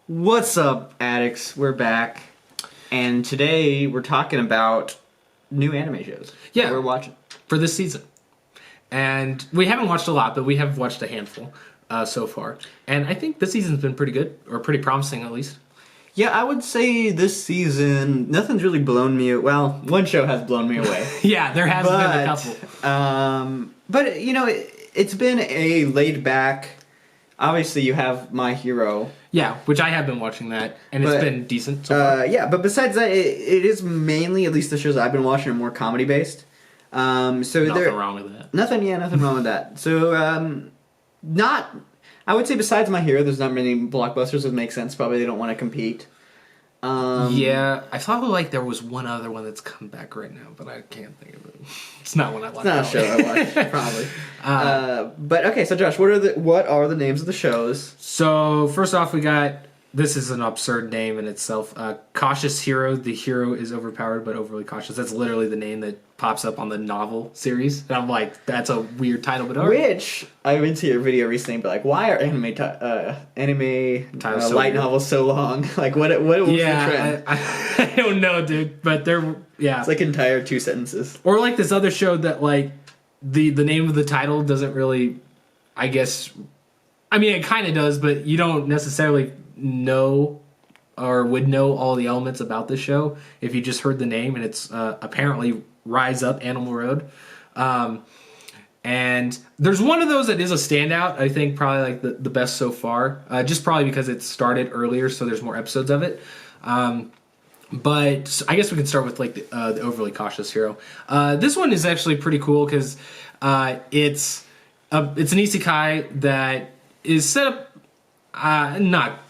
What's up, addicts? We're back, and today we're talking about new anime shows. Yeah. that we're watching. For this season. And we haven't watched a lot, but we have watched a handful so far. And I think this season's been pretty good, or pretty promising at least. Yeah, I would say this season nothing's really blown me. Well, one show has blown me away, Yeah, there has been a couple. but you know, it's been a laid back. Obviously, you have My Hero. Yeah, which I have been watching that, and it's But, been decent so far. Yeah, but besides that, it is mainly, at least the shows I've been watching, are more comedy based. Nothing wrong with that. Nothing wrong with that. So, I would say besides My Hero, there's not many blockbusters that make sense. Probably they don't want to compete. Yeah, I thought like there was one other one that's come back right now, but I can't think of it. It's not one I watched. It's not a show I watch, probably. But okay, so Josh, what are the names of the shows? So first off, we got, this is an absurd name in itself. Cautious Hero. The hero is overpowered but overly cautious. That's literally the name that pops up on the novel series. And I'm like, that's a weird title, but alright. Which I went to your video recently, but like, why are anime Titles so light weird. novels so long? Like, what was the trend? I don't know, dude. But they're, yeah. It's like entire 2 sentences. Or like this other show that like the name of the title doesn't really, I guess, I mean it kind of does, but you don't necessarily know or would know all the elements about the show if you just heard the name, and it's apparently Rise Up Animal Road. And there's one of those that is a standout. I think probably like the best so far, just probably because it started earlier, so there's more episodes of it. But I guess we can start with like the Overly Cautious Hero. This one is actually pretty cool because it's an isekai that is set up not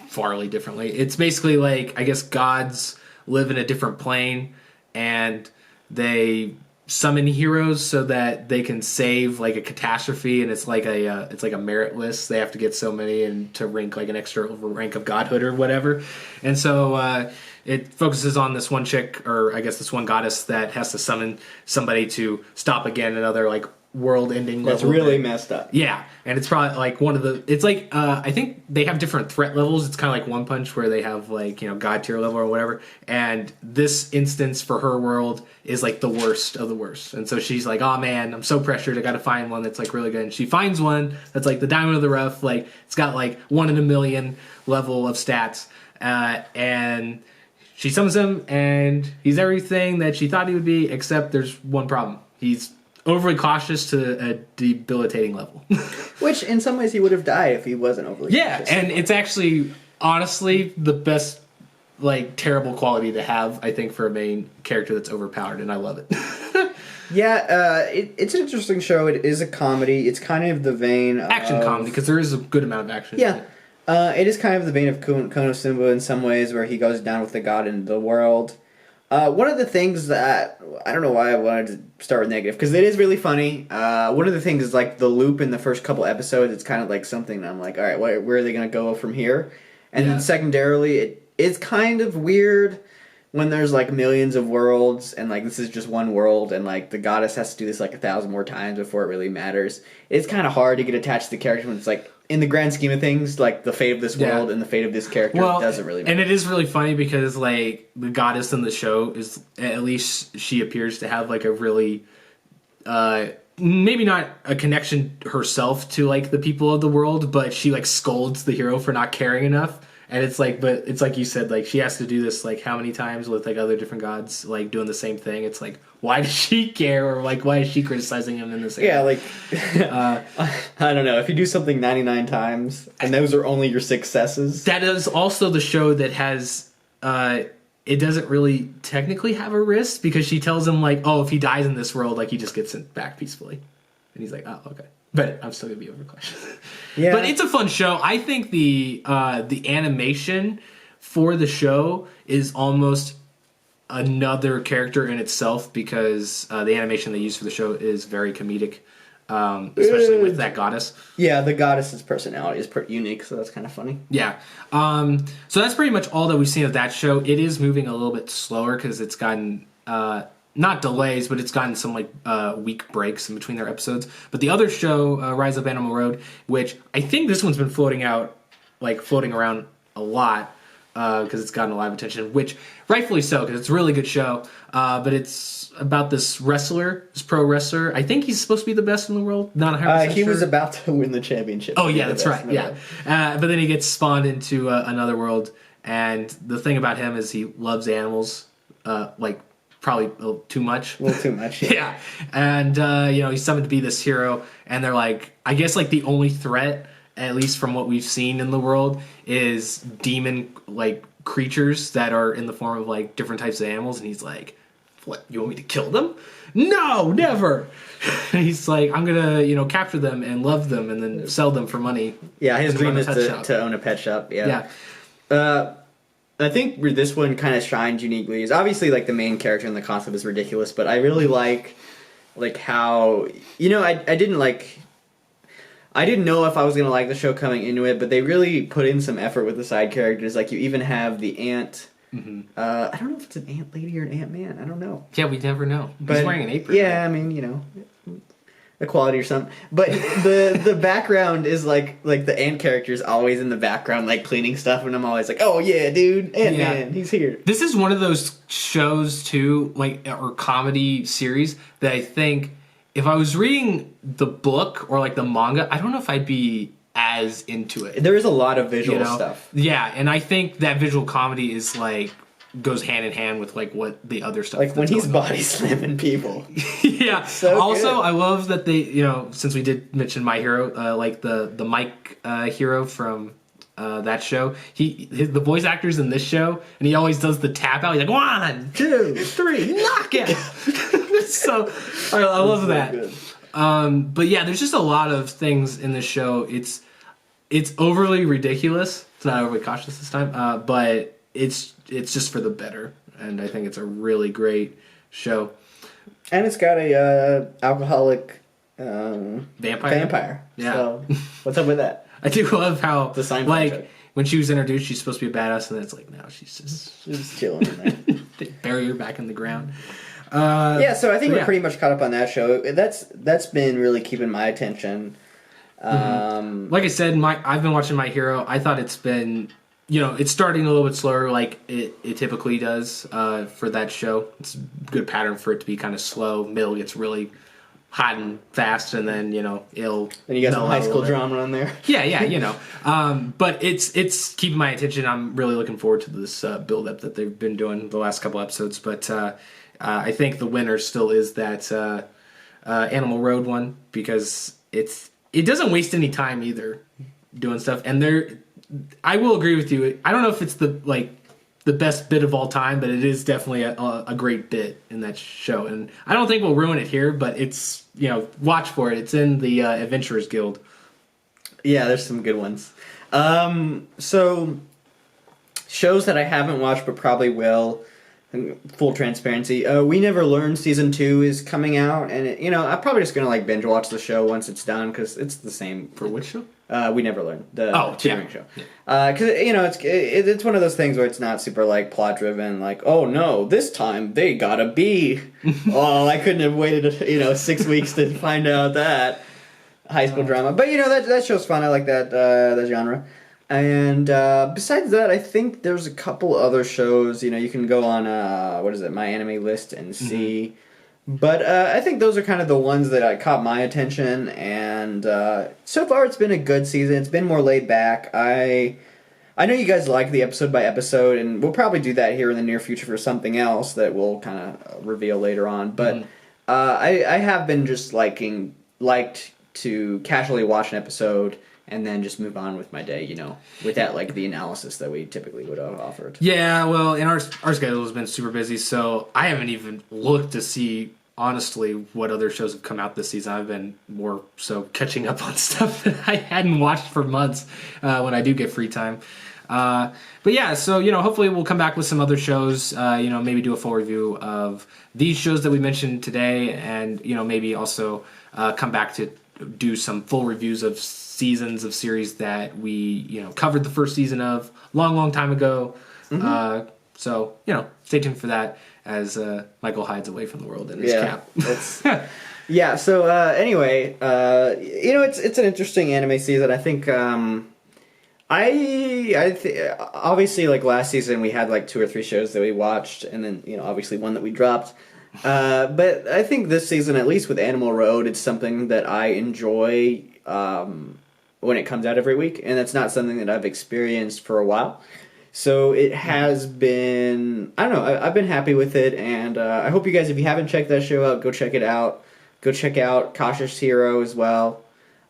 farly differently. It's basically like, I guess gods live in a different plane and they summon heroes so that they can save like a catastrophe, and it's like a merit list. They have to get so many and to rank like an extra rank of godhood or whatever. And so it focuses on this one chick, or I guess this one goddess that has to summon somebody to stop again another like world-ending That's level really thing. messed up. Yeah, and it's probably like one of the. It's like I think they have different threat levels. It's kind of like One Punch, where they have like, you know, god tier level or whatever. And this instance for her world is like the worst of the worst. And so she's like, "Oh man, I'm so pressured. I got to find one that's like really good." And she finds one that's like the diamond of the rough. Like it's got like 1 in a million level of stats, and she summons him, and he's everything that she thought he would be, except there's one problem. He's overly cautious to a debilitating level. Which, in some ways, he would have died if he wasn't overly Yeah, cautious. and it's actually, honestly, the best, like, terrible quality to have, I think, for a main character that's overpowered, and I love it. Yeah, it's an interesting show. It is a comedy. It's kind of the vein of... Action comedy, because there is a good amount of action. Yeah. It is kind of the vein of Konosuba in some ways, where he goes down with the god into the world. One of the things that... I don't know why I wanted to start with negative, because it is really funny. One of the things is, like, the loop in the first couple episodes. It's kind of like something that I'm like, all right, where are they going to go from here? And then secondarily, it's kind of weird when there's, like, millions of worlds, and, like, this is just one world, and, like, the goddess has to do this, like, 1,000 more times before it really matters. It's kind of hard to get attached to the character when it's, like, in the grand scheme of things, like, the fate of this world and the fate of this character doesn't really matter. And it is really funny because, like, the goddess in the show is, at least she appears to have, like, a really, maybe not a connection herself to, like, the people of the world, but she, like, scolds the hero for not caring enough. And it's like, but it's like you said, like, she has to do this, like, how many times with, like, other different gods, like, doing the same thing. It's like, why does she care? Or, like, why is she criticizing him in the same Yeah, way? like, I don't know. If you do something 99 times, and those are only your successes... That is also the show that has, it doesn't really technically have a risk, because she tells him, like, oh, if he dies in this world, like, he just gets sent back peacefully. And he's like, oh, okay. But I'm still going to be overcautious. Yeah. But it's a fun show. I think the animation for the show is almost another character in itself, because the animation they use for the show is very comedic, especially with that goddess. Yeah, the goddess's personality is pretty unique, so that's kind of funny. Yeah. So that's pretty much all that we've seen of that show. It is moving a little bit slower because it's gotten... not delays, but it's gotten some like week breaks in between their episodes. But the other show, Rise Up Animal Road, which I think this one's been floating around a lot because it's gotten a lot of attention, which rightfully so because it's a really good show. But it's about this wrestler, this pro wrestler. I think he's supposed to be the best in the world. Not 100% He sure. was about to win the championship. Oh yeah, that's right. Yeah, but then he gets spawned into another world, and the thing about him is he loves animals, like probably a little too much. A little too much. Yeah, and he's summoned to be this hero, and they're like, I guess like the only threat, at least from what we've seen in the world, is demon like creatures that are in the form of like different types of animals, and he's like, what, you want me to kill them? No, never. And he's like, I'm gonna capture them and love them and then sell them for money. Yeah, his and dream run a is pet shop. to own a pet shop. Yeah. I think where this one kind of shines uniquely is obviously like the main character and the concept is ridiculous, but I really like how I didn't know if I was gonna like the show coming into it, but they really put in some effort with the side characters. Like you even have the ant. Mm-hmm. I don't know if it's an ant lady or an ant man. I don't know. Yeah, we never know. But he's wearing an apron. Yeah, I mean, equality or something. But the background is like the ant character is always in the background, like cleaning stuff, and I'm always like, oh yeah, dude, Ant Man, he's here. This is one of those shows too, like or comedy series that I think if I was reading the book or like the manga, I don't know if I'd be as into it. There is a lot of visual stuff. Yeah, and I think that visual comedy is like goes hand in hand with like what the other stuff. Like when he's body slamming people. Yeah. So also, good. I love that they, since we did mention My Hero, like the Mike hero from that show, the voice actor's in this show, and he always does the tap out. He's like 1, 2, 3, knock it. So I love that. Good. But yeah, there's just a lot of things in this show. It's overly ridiculous. It's not overly cautious this time, but it's just for the better, and I think it's a really great show. And it's got a alcoholic Vampire. Yeah. So what's up with that? I do love how The Seinfeld like show. when she was introduced, she's supposed to be a badass, and then it's like no, she's Just chilling in there. they bury her back in the ground. Yeah, so I think we're yeah. pretty much caught up on that show. That's been really keeping my attention. Like I said, I've been watching My Hero. I thought it's been, it's starting a little bit slower, like it typically does for that show. It's a good pattern for it to be kind of slow. Middle gets really hot and fast, and then it'll. And you got mellow some high out a school little bit. drama on there. Yeah. But it's keeping my attention. I'm really looking forward to this build up that they've been doing the last couple episodes. But I think the winner still is that Animal Road one because it doesn't waste any time either doing stuff. And I will agree with you. I don't know if it's the best bit of all time, but it is definitely a great bit in that show. And I don't think we'll ruin it here, but it's watch for it. It's in the Adventurers Guild. Yeah, there's some good ones. So shows that I haven't watched but probably will. Full transparency. We Never Learned season 2 is coming out, and I'm probably just gonna binge watch the show once it's done because it's the same. For which show? We Never Learned, the tutoring show. Yeah. Because it's one of those things where it's not super plot driven. Like, oh no, this time they got a B. Oh, I couldn't have waited 6 weeks to find out that high school drama. But that show's fun. I like that genre. And besides that, I think there's a couple other shows. You can go on My Anime List and see. Mm-hmm. But I think those are kind of the ones that caught my attention. And so far, it's been a good season. It's been more laid back. I know you guys like the episode by episode, and we'll probably do that here in the near future for something else that we'll kind of reveal later on. But I have been just liked to casually watch an episode and then just move on with my day, without the analysis that we typically would have offered. Yeah, well, and our schedule has been super busy, so I haven't even looked to see, honestly, what other shows have come out this season. I've been more so catching up on stuff that I hadn't watched for months when I do get free time. But yeah, so, hopefully we'll come back with some other shows, maybe do a full review of these shows that we mentioned today, and, maybe also come back to do some full reviews of seasons of series that we covered the first season of long time ago. Mm-hmm. So stay tuned for that as Michael hides away from the world in his cap. Yeah. So anyway, it's an interesting anime season. I think Obviously, like last season we had like 2 or 3 shows that we watched, and then obviously one that we dropped. But I think this season, at least with Animal Road, it's something that I enjoy when it comes out every week, and it's not something that I've experienced for a while. So it has been, I don't know, I've been happy with it, and I hope you guys, if you haven't checked that show out, go check it out. Go check out Cautious Hero as well.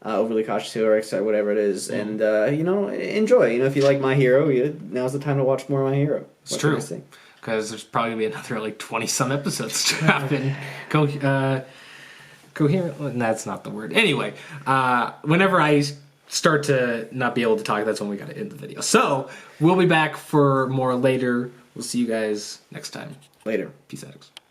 Overly Cautious Hero, or whatever it is, and enjoy. If you like My Hero, now's the time to watch more My Hero. It's true, because there's probably gonna be another like 20-some episodes to happen. Coherent. Well, that's not the word. Anyway, whenever I start to not be able to talk, that's when we gotta end the video. So we'll be back for more later. We'll see you guys next time. Later. Peace out.